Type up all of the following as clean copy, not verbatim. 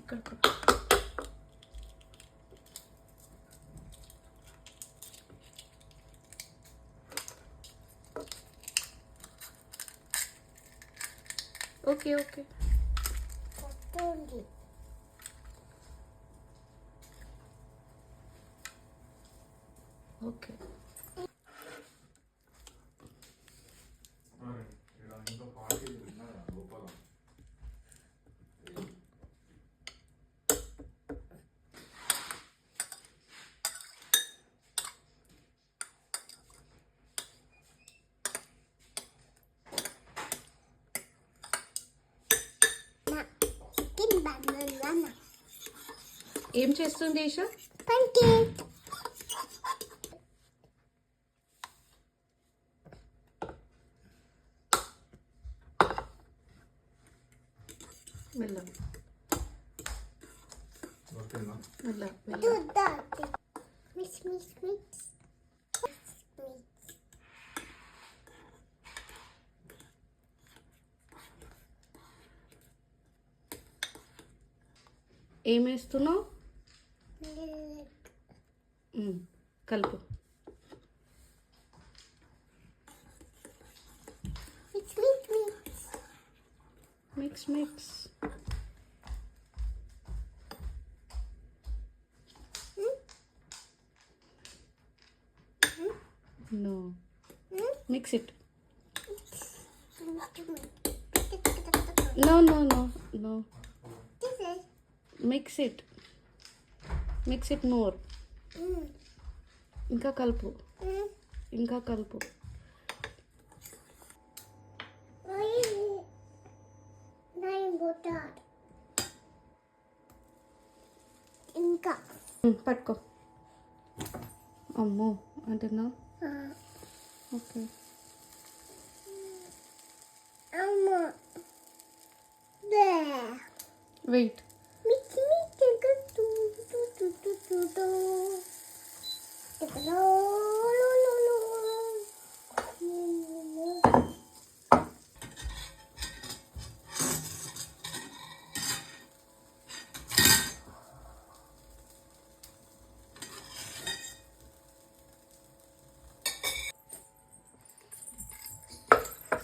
ఇక్కడ okay okay okay ఏం చేస్తుంది ఈషా? మెల్ల మెల్ల మెల్ల. ఏం వేస్తున్నావు? కలుపు. Mix mix. No. Mix it. No, no, no, no. Mix it. Mix it more. ఇంకా కలుపు. ఇంకా కలుపు. ఇంకా పట్టుకో. అమ్మో అంటున్నా. Okay. Wait.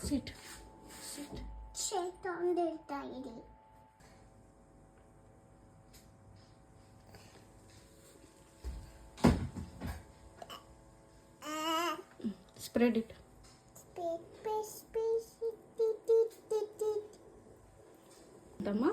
Sit. Sit. Sit on the diary. Spread it. Dama.